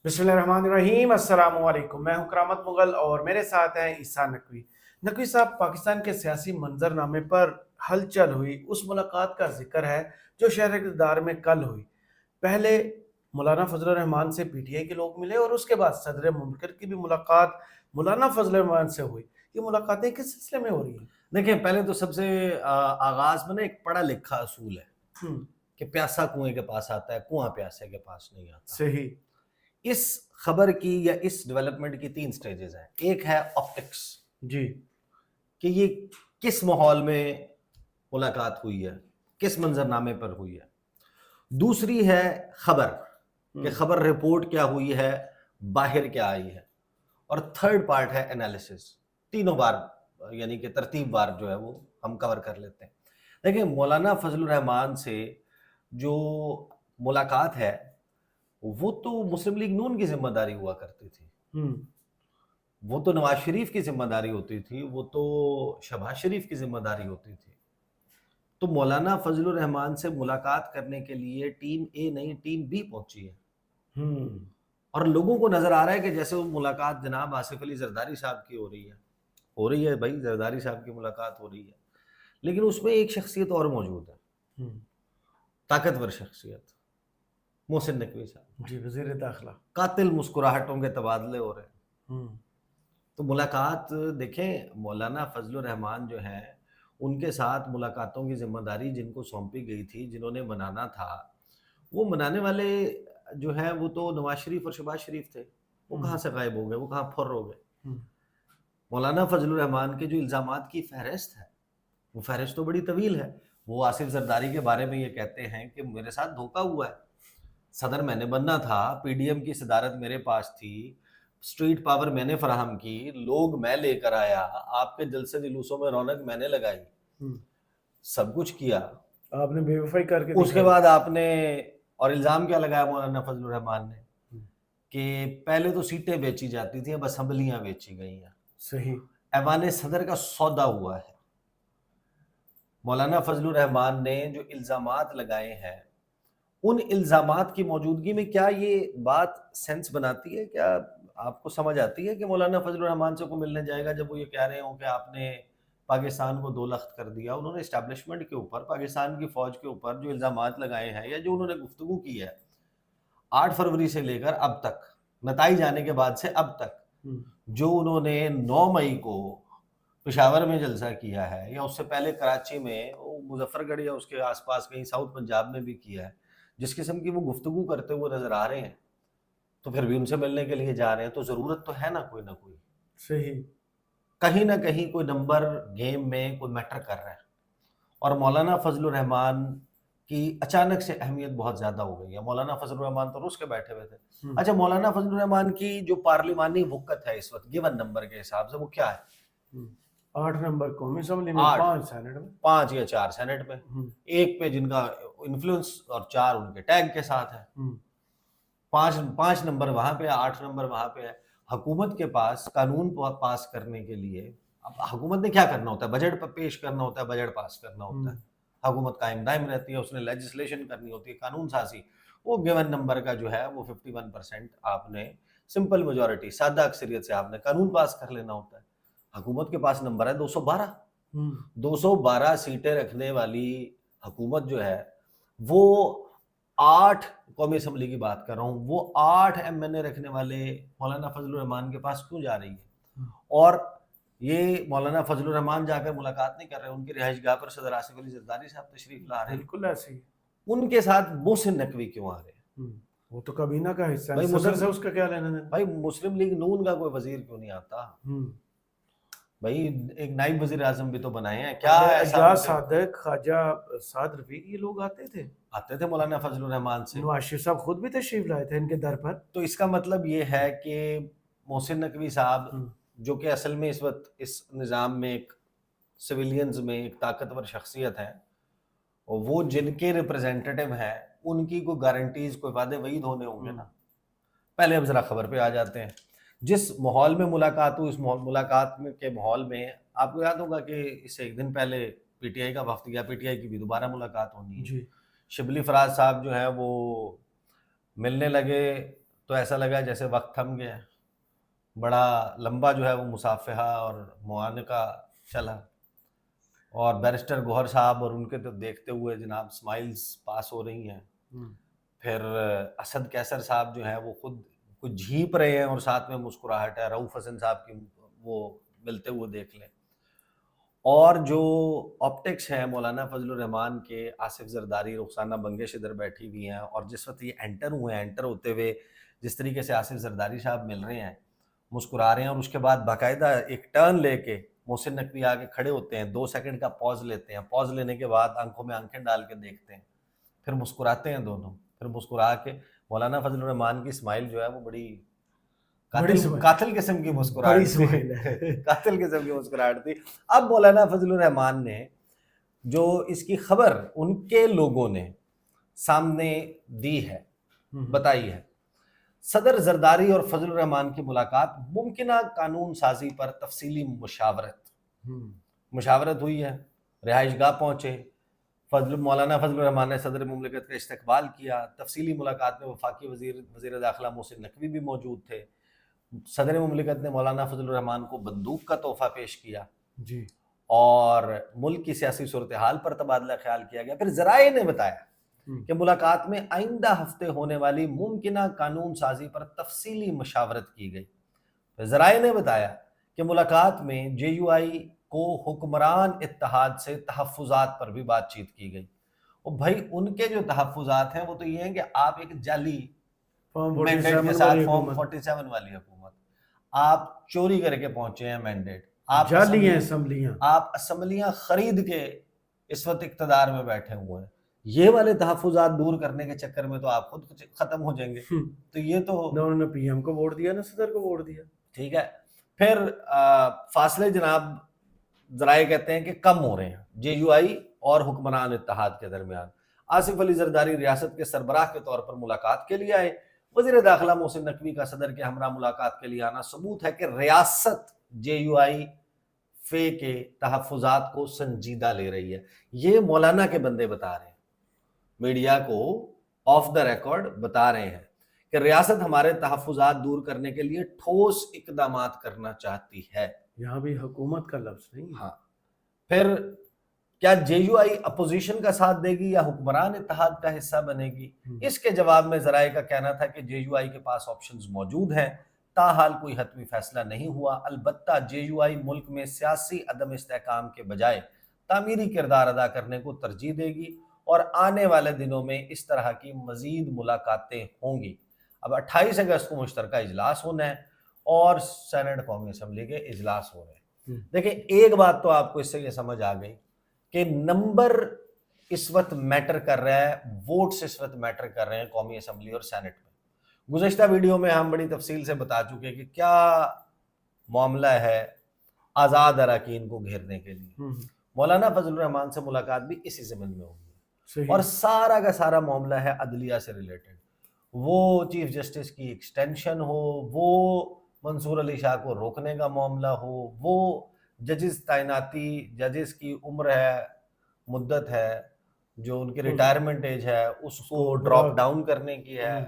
بسم اللہ الرحمن الرحیم، السلام علیکم۔ میں ہوں کرامت مغل اور میرے ساتھ ہیں عیسیٰ نقوی۔ نقوی صاحب، پاکستان کے سیاسی منظرنامے پر ہلچل ہوئی اس ملاقات کا ذکر ہے جو شہر اقتدار میں کل ہوئی۔ پہلے مولانا فضل الرحمان سے پی ٹی آئی کے لوگ ملے اور اس کے بعد صدر مملکت کی بھی ملاقات مولانا فضل الرحمان سے ہوئی۔ یہ ملاقاتیں کس سلسلے میں ہو رہی ہیں؟ دیکھیں، پہلے تو سب سے آغاز میں نا ایک پڑھا لکھا اصول ہے ہم، کہ پیاسا کنویں کے پاس آتا ہے، کنواں پیاسے کے پاس نہیں آتا۔ صحیح۔ اس خبر کی یا اس ڈیولپمنٹ کی 3 سٹیجز ہیں۔ ایک ہے آپٹکس، جی، کہ یہ کس ماحول میں ملاقات ہوئی ہے، کس منظرنامے پر ہوئی ہے۔ دوسری ہے خبر، کہ خبر رپورٹ کیا ہوئی ہے، باہر کیا آئی ہے۔ اور تھرڈ پارٹ ہے انالیسس۔ تینوں بار یعنی کہ ترتیب بار جو ہے وہ ہم کور کر لیتے ہیں۔ دیکھیں، مولانا فضل الرحمان سے جو ملاقات ہے وہ تو مسلم لیگ نون کی ذمہ داری ہوا کرتی تھی، وہ تو نواز شریف کی ذمہ داری ہوتی تھی، وہ تو شہباز شریف کی ذمہ داری ہوتی تھی۔ تو مولانا فضل الرحمان سے ملاقات کرنے کے لیے ٹیم اے نہیں، ٹیم بی پہنچی ہے، اور لوگوں کو نظر آ رہا ہے کہ جیسے وہ ملاقات جناب آصف علی زرداری صاحب کی ہو رہی ہے بھائی، زرداری صاحب کی ملاقات ہو رہی ہے، لیکن اس میں ایک شخصیت اور موجود ہے، طاقتور شخصیت، محسن نقوی صاحب، جی، وزیر داخلہ۔ قاتل مسکراہٹوں کے تبادلے ہو رہے ہیں۔ تو ملاقات دیکھیں، مولانا فضل الرحمان جو ہیں ان کے ساتھ ملاقاتوں کی ذمہ داری جن کو سونپی گئی تھی، جنہوں نے منانا تھا، وہ منانے والے جو ہیں وہ تو نواز شریف اور شہباز شریف تھے۔ وہ کہاں سے غائب ہو گئے، وہ کہاں پھر ہو گئے۔ مولانا فضل الرحمان کے جو الزامات کی فہرست ہے، وہ فہرست تو بڑی طویل ہے۔ وہ آصف زرداری کے بارے میں یہ کہتے ہیں کہ میرے ساتھ دھوکہ ہوا ہے، صدر میں نے بننا تھا، پی ڈی ایم کی صدارت میرے پاس تھی، اسٹریٹ پاور میں نے فراہم کی، لوگ میں لے کر آیا، آپ کے جلسے جلوسوں میں رونق میں نے لگائی، سب کچھ کیا، آپ نے بے وفائی کر کے اس کے بعد آپ نے، اور الزام کیا لگایا مولانا فضل الرحمان نے کہ پہلے تو سیٹیں بیچی جاتی تھیں، اب اسمبلیاں بیچی گئی ہیں، صحیح۔ ایوان صدر کا سودا ہوا ہے۔ مولانا فضل الرحمان نے جو الزامات لگائے ہیں، ان الزامات کی موجودگی میں کیا یہ بات سینس بناتی ہے؟ کیا آپ کو سمجھ آتی ہے کہ مولانا فضل الرحمان سے کو ملنے جائے گا جب وہ یہ کہہ رہے ہوں کہ آپ نے پاکستان کو 2 لخت کر دیا؟ انہوں نے اسٹیبلشمنٹ کے اوپر، پاکستان کی فوج کے اوپر جو الزامات لگائے ہیں یا جو انہوں نے گفتگو کی ہے 8 فروری سے لے کر اب تک، نتائج آنے کے بعد سے اب تک، جو انہوں نے 9 مئی کو پشاور میں جلسہ کیا ہے، یا اس سے پہلے کراچی میں، مظفر گڑھ یا اس کے آس پاس کہیں ساؤتھ پنجاب میں بھی کیا ہے، جس قسم کی وہ گفتگو کرتے ہوئے نظر آ رہے ہیں، تو پھر بھی ان سے ملنے کے لیے جا رہے ہیں، تو ضرورت تو ہے نا کوئی نہ کوئی، صحیح۔ کہیں نہ کہیں کوئی نمبر گیم میں کوئی میٹر کر رہا ہے۔ اور مولانا فضل الرحمان کی اچانک سے اہمیت بہت زیادہ ہو گئی ہے۔ مولانا فضل الرحمان تو روس کے بیٹھے ہوئے تھے۔ اچھا، مولانا فضل الرحمان کی جو پارلیمانی وقت ہے اس وقت گیون نمبر کے حساب سے، وہ کیا ہے؟ 8 نمبر قومی اسمبلی میں، 5 سینٹ میں، 5 یا 4 سینٹ میں، ایک پہ جن کا انفلوئنس اور 4 ان کے ٹیگ کے ساتھ ہے۔ 5 نمبر وہاں پہ، 8 نمبر وہاں پہ ہے۔ حکومت کے پاس قانون پاس کرنے کے لیے، اب حکومت نے کیا کرنا ہوتا ہے؟ بجٹ پیش کرنا ہوتا ہے، بجٹ پاس کرنا ہوتا ہے، حکومت قائم دائم رہتی ہے، اس نے لیجسلیشن کرنی ہوتی ہے، قانون سازی۔ وہ گیون نمبر کا جو ہے وہ 51% آپ نے سمپل میجورٹی، سادہ اکثریت سے آپ نے قانون پاس کر لینا ہوتا ہے۔ حکومت کے پاس نمبر ہے 212۔ 212 سیٹیں رکھنے والی حکومت جو ہے، وہ 8 قومی اسمبلی کی بات کر رہا ہوں، وہ 8 ایم این اے رکھنے والے مولانا فضل الرحمان کے پاس کیوں جا رہی ہے؟ اور یہ مولانا فضل الرحمان جا کر ملاقات نہیں کر رہے، ان کی رہائش گاہ پر صدر آصف علی زرداری صاحب تشریف لا رہے ہیں، بالکل ایسے ہی۔ ان کے ساتھ محسن نقوی کیوں آ رہے ہیں؟ وہ تو کابینہ کا حصہ ہے، بھائی صدر سے اس کا کیا لینا دینا؟ بھائی مسلم لیگ نون کا کوئی وزیر کیوں نہیں آتا؟ بھائی ایک نائب وزیر اعظم بھی تو بنائے ہیں، کیا اعجاز صادق، خواجہ سعد رفیق، یہ لوگ آتے تھے مولانا فضل الرحمان سے۔ نواز شریف صاحب خود بھی تشریف لائے تھے ان کے در پر۔ تو اس کا مطلب یہ ہے کہ محسن نقوی صاحب، جو کہ اصل میں اس وقت اس نظام میں ایک سویلینز میں ایک طاقتور شخصیت ہے، وہ جن کے ریپرزینٹیٹو ہیں، ان کی کوئی گارنٹیز، کوئی وعدے وعید ہونے ہوں گے نا۔ پہلے اب ذرا خبر پہ آ جاتے ہیں۔ جس ماحول میں ملاقات ہوئی، اس ملاقات کے ماحول میں آپ کو یاد ہوگا کہ اس سے ایک دن پہلے پی ٹی آئی کا وفد گیا، پی ٹی آئی کی بھی دوبارہ ملاقات ہونی ہے۔ شبلی فراز صاحب جو ہیں وہ ملنے لگے تو ایسا لگا جیسے وقت تھم گیا، بڑا لمبا جو ہے وہ مصافحہ اور معانقہ چلا، اور بیرسٹر گوہر صاحب اور ان کے تو دیکھتے ہوئے جناب سمائلز پاس ہو رہی ہیں، پھر اسد کیسر صاحب جو ہیں وہ خود کچھ جھیپ رہے ہیں اور ساتھ میں مسکراہٹ ہے، رؤوف حسن صاحب کی وہ ملتے ہوئے دیکھ لیں، اور جو آپٹکس ہیں مولانا فضل الرحمان کے، آصف زرداری، رخسانہ بنگش ادھر بیٹھی ہوئی ہیں، اور جس وقت یہ انٹر ہوئے ہیں، انٹر ہوتے ہوئے جس طریقے سے آصف زرداری صاحب مل رہے ہیں، مسکرا رہے ہیں، اور اس کے بعد باقاعدہ ایک ٹرن لے کے محسن نقوی آگے کھڑے ہوتے ہیں، 2 سیکنڈ کا پاز لیتے ہیں، پاز لینے کے بعد آنکھوں میں آنکھیں ڈال کے دیکھتے ہیں، پھر مسکراتے ہیں دونوں، پھر مسکرا کے مولانا فضل الرحمان کی اسمائل جو ہے وہ بڑی قاتل قسم کی مسکراہٹ تھی، قاتل قسم کی مسکراہٹ تھی۔ اب مولانا فضل الرحمان نے جو اس کی خبر ان کے لوگوں نے سامنے دی ہے، بتائی ہے، صدر زرداری اور فضل الرحمان کی ملاقات ممکنہ قانون سازی پر تفصیلی مشاورت ہوئی ہے، رہائش گاہ پہنچے، مولانا فضل الرحمان نے صدر مملکت کا استقبال کیا، تفصیلی ملاقات میں وفاقی وزیر داخلہ محسن نقوی بھی موجود تھے، صدر مملکت نے مولانا فضل الرحمان کو بندوق کا تحفہ پیش کیا جی، اور ملک کی سیاسی صورتحال پر تبادلہ خیال کیا گیا۔ پھر ذرائع نے بتایا کہ ملاقات میں آئندہ ہفتے ہونے والی ممکنہ قانون سازی پر تفصیلی مشاورت کی گئی۔ پھر ذرائع نے بتایا کہ ملاقات میں جے یو آئی کو حکمران اتحاد سے تحفظات پر بھی بات چیت کی گئی۔ اور بھائی ان کے جو تحفظات ہیں وہ تو یہ ہیں کہ آپ ایک جعلی مینڈیٹ کے ساتھ فارم 47 والی حکومت، آپ چوری کر کے پہنچے ہیں مینڈیٹ، آپ جعلی ہیں اسمبلیاں، آپ اسمبلیاں خرید کے اس وقت اقتدار میں بیٹھے ہوئے ہیں، یہ والے تحفظات دور کرنے کے چکر میں تو آپ خود ختم ہو جائیں گے۔ تو یہ تو انہوں نے پی ایم کو ووٹ دیا، نہ صدر کو ووٹ دیا، ٹھیک ہے۔ پھر فاصلے جناب ذرائع کہتے ہیں کہ کم ہو رہے ہیں جے یو آئی اور حکمران اتحاد کے درمیان۔ آصف علی زرداری ریاست کے سربراہ کے طور پر ملاقات کے لیے آئے، وزیر داخلہ محسن نقوی کا صدر کے ہمراہ ملاقات کے لیے آنا ثبوت ہے کہ ریاست جے یو آئی فے کے تحفظات کو سنجیدہ لے رہی ہے۔ یہ مولانا کے بندے بتا رہے ہیں، میڈیا کو آف دا ریکارڈ بتا رہے ہیں کہ ریاست ہمارے تحفظات دور کرنے کے لیے ٹھوس اقدامات کرنا چاہتی ہے۔ یہاں بھی حکومت کا لفظ نہیں۔ ہاں، پھر کیا جے یو آئی اپوزیشن کا ساتھ دے گی یا حکمران اتحاد کا حصہ بنے گی؟ اس کے جواب میں ذرائع کا کہنا تھا کہ جے یو آئی کے پاس آپشنز موجود ہیں، تاحال کوئی حتمی فیصلہ نہیں ہوا، البتہ جے یو آئی ملک میں سیاسی عدم استحکام کے بجائے تعمیری کردار ادا کرنے کو ترجیح دے گی، اور آنے والے دنوں میں اس طرح کی مزید ملاقاتیں ہوں گی۔ اب 28 اگست کو مشترکہ اجلاس ہونا ہے اور سینٹ قومی اسمبلی کے اجلاس ہو رہے ہیں۔ دیکھیں ایک بات تو آپ کو اس سے یہ سمجھ آ گئی کہ نمبر اس وقت میٹر کر رہا ہے، ووٹس اس وقت میٹر کر رہے ہیں قومی اسمبلی اور سینٹ میں۔ گزشتہ ویڈیو میں ہم بڑی تفصیل سے بتا چکے کہ کیا معاملہ ہے آزاد اراکین کو گھیرنے کے لیے۔ مولانا فضل الرحمان سے ملاقات بھی اسی ضمن میں ہوگی، اور سارا کا سارا معاملہ ہے عدلیہ سے ریلیٹڈ، وہ چیف جسٹس کی ایکسٹینشن ہو، وہ منصور علی شاہ کو روکنے کا معاملہ ہو، وہ ججز تعیناتی، ججز کی عمر ہے، مدت ہے، جو ان کی ریٹائرمنٹ ایج ہے اس کو ڈراپ ڈاؤن کرنے کی ہے،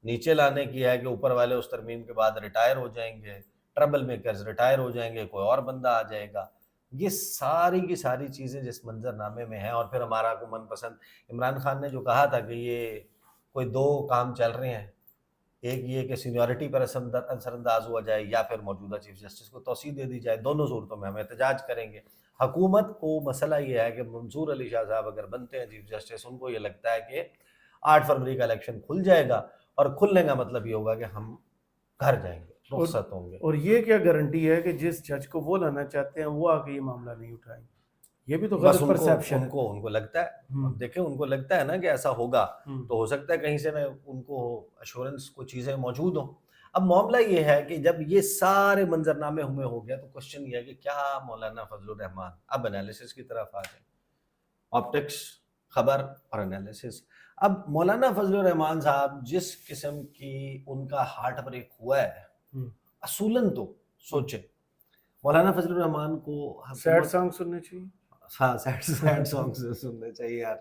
نیچے لانے کی ہے کہ اوپر والے اس ترمیم کے بعد ریٹائر ہو جائیں گے، ٹربل میکرز ریٹائر ہو جائیں گے، کوئی اور بندہ آ جائے گا۔ یہ ساری کی ساری چیزیں جس منظر نامے میں ہیں، اور پھر ہمارا کو من پسند عمران خان نے جو کہا تھا کہ یہ کوئی 2 کام چل رہے ہیں، ایک یہ کہ سینیورٹی پر اثر انداز ہوا جائے یا پھر موجودہ چیف جسٹس کو توسیع دے دی جائے، دونوں صورتوں میں ہم احتجاج کریں گے۔ حکومت کو مسئلہ یہ ہے کہ منصور علی شاہ صاحب اگر بنتے ہیں چیف جسٹس، ان کو یہ لگتا ہے کہ 8 فروری کا الیکشن کھل جائے گا، اور کھلنے کا مطلب یہ ہوگا کہ ہم گھر جائیں گے، رخصت ہوں گے۔ اور یہ کیا گارنٹی ہے کہ جس جج کو وہ لانا چاہتے ہیں وہ آ کے یہ معاملہ نہیں اٹھائیں؟ یہ بھی تو غلط پرسیپشن ہے۔ ان کو لگتا ہے، دیکھیں ان کو لگتا ہے نا کہ ایسا ہوگا، تو ہو سکتا ہے کہیں سے ان کو ایشورنس کو چیزیں موجود ہوں۔ اب معاملہ یہ ہے کہ جب یہ سارے منظرنامے ہمیں ہو گیا تو کوشچن یہ ہے کہ کیا مولانا فضل الرحمان، اب انالیسس کی طرف آ جائیں، آپٹکس، خبر اور انالیسس۔ اب مولانا فضل الرحمان صاحب جس قسم کی ان کا ہارٹ بریک ہوا ہے، اصولاً تو سوچیں مولانا فضل الرحمان کو سیڈ سانگ سننے چاہیے۔ ہاں، سیڈ سانگ سننے چاہیے یار،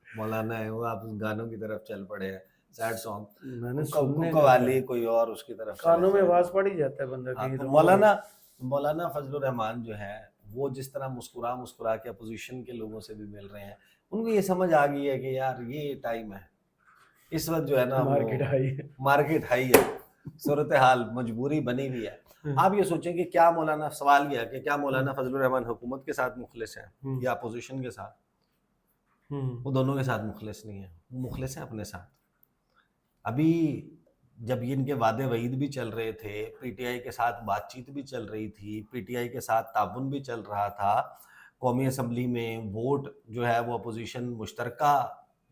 مولانا ہے وہ، آپ گانوں کی طرف چل پڑے ہیں۔ سیڈ سانگ, میں نے سننے قوالی کوئی اور اس کی طرف کانوں میں آواز پڑ ہی جاتا ہے بندہ کہیں. تو مولانا فضل الرحمان جو ہے وہ جس طرح مسکرا کے اپوزیشن کے لوگوں سے بھی مل رہے ہیں, ان کو یہ سمجھ آ گئی ہے کہ یار یہ ٹائم ہے اس وقت جو ہے نا مارکیٹ ہائی ہے, صورتحال مجبوری بنی ہوئی ہے. آپ یہ سوچیں کہ کیا مولانا, سوال یہ ہے کہ کیا مولانا فضل الرحمان حکومت کے ساتھ مخلص ہیں یا اپوزیشن کے ساتھ؟ وہ دونوں کے ساتھ مخلص نہیں ہے, وہ مخلص ہیں اپنے ساتھ. ابھی جب ان کے وعدے وعید بھی چل رہے تھے, پی ٹی آئی کے ساتھ بات چیت بھی چل رہی تھی, پی ٹی آئی کے ساتھ تعاون بھی چل رہا تھا, قومی اسمبلی میں ووٹ جو ہے وہ اپوزیشن مشترکہ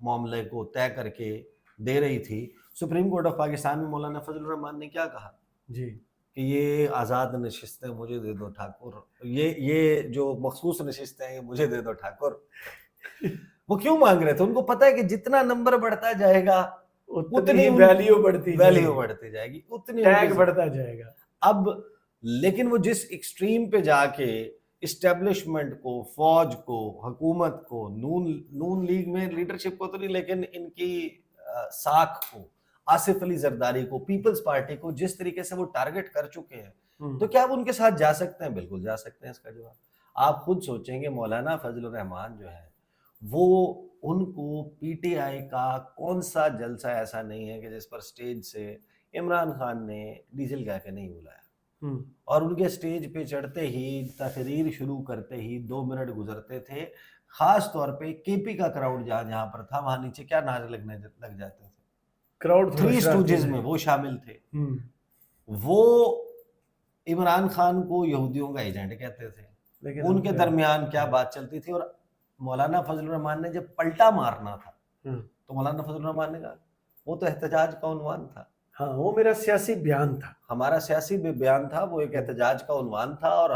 معاملے کو طے کر کے دے رہی تھی, سپریم کورٹ آف پاکستان میں مولانا فضل الرحمان نے کیا کہا جی کہ یہ آزاد نشستیں مجھے دے دو ٹھاکر, یہ جو مخصوص نشستیں ہیں مجھے دے دو ٹھاکر. وہ کیوں مانگ رہے تھے؟ ان کو پتہ ہے کہ جتنا نمبر بڑھتا جائے گا اتنی ویلیو بڑھتی جائے گی, اتنی ٹیگ بڑھتا جائے گا. اب لیکن وہ جس ایکسٹریم پہ جا کے اسٹیبلشمنٹ کو, فوج کو, حکومت کو, نون لیگ میں لیڈرشپ کو تو نہیں لیکن ان کی ساکھ کو, آصف علی زرداری کو, پیپلز پارٹی کو جس طریقے سے وہ ٹارگٹ کر چکے ہیں, تو کیا آپ ان کے ساتھ جا سکتے ہیں؟ بالکل جا سکتے ہیں. اس کا جواب آپ خود سوچیں گے. مولانا فضل الرحمان جو ہے وہ, ان کو پی ٹی آئی کا کون سا جلسہ ایسا نہیں ہے کہ جس پر سٹیج سے عمران خان نے ڈیزل کہہ کے نہیں بلایا, اور ان کے سٹیج پہ چڑھتے ہی, تقریر شروع کرتے ہی 2 منٹ گزرتے تھے, خاص طور پہ کے پی کا کراؤڈ جہاں پر تھا وہاں نیچے کیا نعرے لگ جاتے تھے. کراؤڈ تھری اسٹوجز میں وہ شامل تھے. وہ عمران خان کو یہودیوں کا ایجنٹ کہتے تھے, ان کے درمیان کیا بات چلتی تھی. اور مولانا فضل الرحمان نے جب پلٹا مارنا تھا تو مولانا فضل الرحمان نے کہا وہ تو احتجاج کا عنوان تھا. ہاں وہ میرا سیاسی بیان تھا, ہمارا سیاسی بیان تھا, وہ ایک احتجاج کا عنوان تھا, اور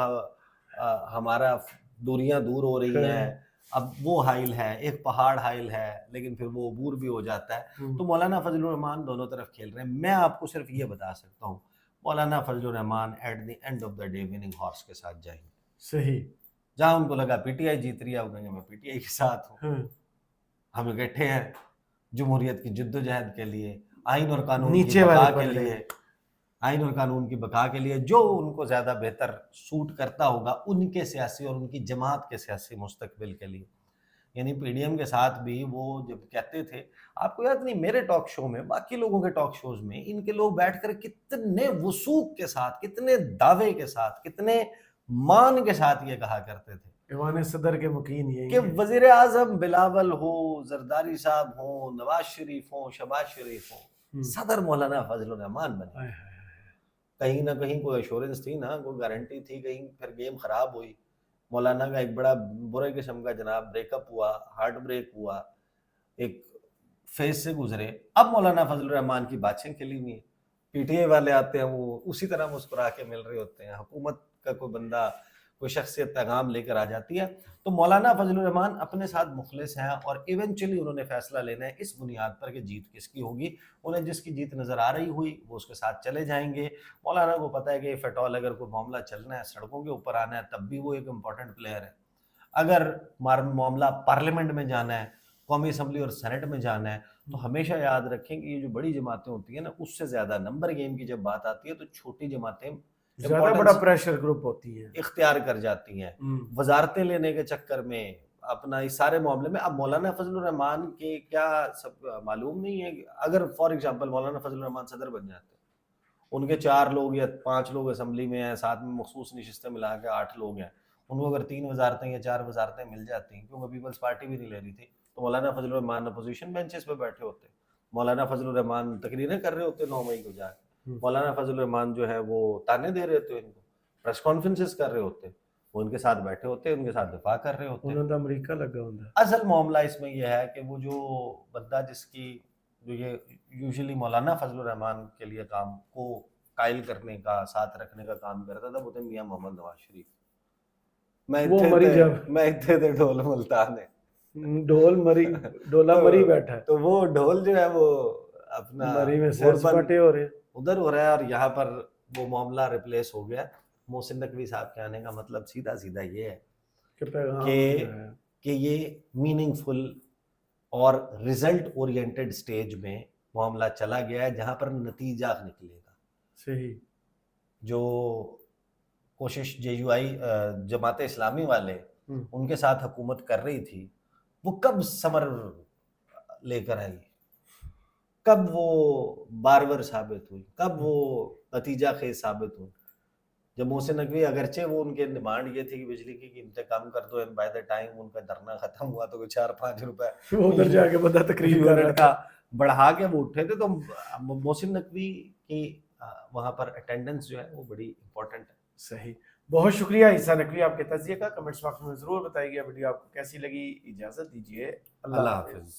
ہمارا دوریاں دور ہو رہی ہیں. اب وہ حائل ہے, ایک پہاڑ حائل ہے لیکن پھر وہ عبور بھی ہو جاتا ہے. تو مولانا فضل الرحمان دونوں طرف کھیل رہے ہیں. میں آپ کو صرف یہ بتا سکتا ہوں Maulana Fazl ur-Rehman at the end of the day winning horse کے ساتھ جائیں گے. صحیح, جہاں ان کو لگا پی ٹی آئی جیت رہی ہے, وہ کہیں گے میں پی ٹی آئی کے ساتھ ہوں, ہم اکٹھے ہیں جمہوریت کی جدوجہد کے لیے, آئین اور قانون کی بقا کے لیے, آئین اور قانون کی بقا کے لیے جو ان کو زیادہ بہتر سوٹ کرتا ہوگا ان کے سیاسی اور ان کی جماعت کے سیاسی مستقبل کے لیے. یعنی پی ڈی ایم کے ساتھ بھی وہ جب کہتے تھے, آپ کو یاد نہیں میرے ٹاک شو میں, باقی لوگوں کے ٹاک شوز میں ان کے لوگ بیٹھ کر کتنے وثوق کے ساتھ, کتنے دعوے کے ساتھ, کتنے مان کے ساتھ یہ کہا کرتے تھے ایوان صدر کے مکین یہ کہ وزیر اعظم بلاول ہو, زرداری صاحب ہوں, نواز شریف ہوں, شہباز شریف ہوں, صدر مولانا فضل الرحمان بنے. کہیں نہ کہیں کوئی ایشورنس تھی نا, کوئی گارنٹی تھی. کہیں پھر گیم خراب ہوئی, مولانا کا ایک بڑا برے قسم کا جناب بریک اپ ہوا, ہارٹ بریک ہوا, ایک فیز سے گزرے. اب مولانا فضل الرحمان کی باتیں کھلی ہوئی ہیں, پی ٹی آئی والے آتے ہیں وہ اسی طرح مسکرا کے مل رہے ہوتے ہیں, حکومت کا کوئی بندہ کوئی شخصیت پیغام لے کر آ جاتی ہے. تو مولانا فضل الرحمان اپنے ساتھ مخلص ہیں, اور ایونچولی انہوں نے فیصلہ لینا ہے اس بنیاد پر کہ جیت کس کی ہوگی. انہیں جس کی جیت نظر آ رہی ہوئی وہ اس کے ساتھ چلے جائیں گے. مولانا کو پتہ ہے کہ فٹول اگر کوئی معاملہ چلنا ہے, سڑکوں کے اوپر آنا ہے, تب بھی وہ ایک امپورٹنٹ پلیئر ہے. اگر معاملہ پارلیمنٹ میں جانا ہے, قومی اسمبلی اور سینٹ میں جانا ہے, تو ہمیشہ یاد رکھیں کہ یہ جو بڑی جماعتیں ہوتی ہیں نا, اس سے زیادہ نمبر گیم کی جب بات آتی ہے تو چھوٹی جماعتیں زیادہ بڑا پریشر گروپ ہوتی ہیں, اختیار کر جاتی ہیں وزارتیں لینے کے چکر میں, اپنا اس سارے معاملے میں. اب مولانا فضل الرحمان کے کیا سب معلوم نہیں ہے کہ اگر فار ایگزامپل مولانا فضل الرحمان صدر بن جاتے, ان کے 4 لوگ یا 5 لوگ اسمبلی میں ہیں, ساتھ میں مخصوص نشستیں ملا کے 8 لوگ ہیں, ان کو اگر 3 وزارتیں یا 4 وزارتیں مل جاتی, کیونکہ پیپلز پارٹی بھی نہیں لے رہی تھی, تو مولانا فضل الرحمان اپوزیشن بینچز پہ بیٹھے ہوتے, مولانا فضل الرحمان تقریریں کر رہے ہوتے 9 مئی کو جا کے, مولانا فضل الرحمان جو ہے وہ تانے دے رہے ہوتے, ان کو پریس کانفرنسز کر رہے ہوتے, وہ ان کے ساتھ بیٹھے ہوتے, ان کے ساتھ دفاع کر رہے ہوتے. انہوں نے امریکہ لگا ہوں. اصل معاملہ اس میں یہ ہے کہ وہ جو بندہ جس کی جو یہ یوزلی مولانا فضل الرحمان کے لیے کام کو قائل کرنے کا, ساتھ رکھنے کا کام کرتا تھا, وہ تھے میاں محمد نواز شریف. میں اتنے تھے ڈھول ملتان ہے, ڈھول مری ڈولا مری بیٹھا ہے, تو وہ ڈھول جو ہے وہ اپنا مری میں سیر سپاٹے ہو رہے ہیں, ادھر ہو رہا ہے, اور یہاں پر وہ معاملہ ریپلیس ہو گیا. محسن نقوی صاحب کے آنے کا مطلب سیدھا سیدھا یہ ہے کہ یہ میننگ فل اور ریزلٹ اورینٹڈ سٹیج میں معاملہ چلا گیا ہے جہاں پر نتیجہ نکلے گا. صحیح. جو کوشش جے یو آئی جماعت اسلامی والے ہم، ان کے ساتھ حکومت کر رہی تھی وہ کب ثمر لے کر آئی, کب وہ بارور ثابت ہوئی, کب وہ نتیجہ خیز ثابت ہوئی. جب محسن نقوی اگرچہ وہ ان کے ڈیمانڈ یہ تھی کہ بجلی کی قیمتیں کم کر دو, اینڈ بائی دا ٹائم ان کا دھرنا ختم ہوا تو کوئی 4-5 روپے وہ ادھر جا کے بندہ تقریر کر رہا یونٹ تھا. کا بڑھا کے وہ اٹھے تھے. تو محسن نقوی کی وہاں پر اٹینڈنس جو ہے وہ بڑی امپورٹنٹ ہے. صحیح. بہت شکریہ عیسیٰ نقوی آپ کے تجزیے کا. کمنٹس باکس میں ضرور بتائیے گا ویڈیو آپ کو کیسی لگی. اجازت دیجیے. اللہ اللہ حافظ. حافظ.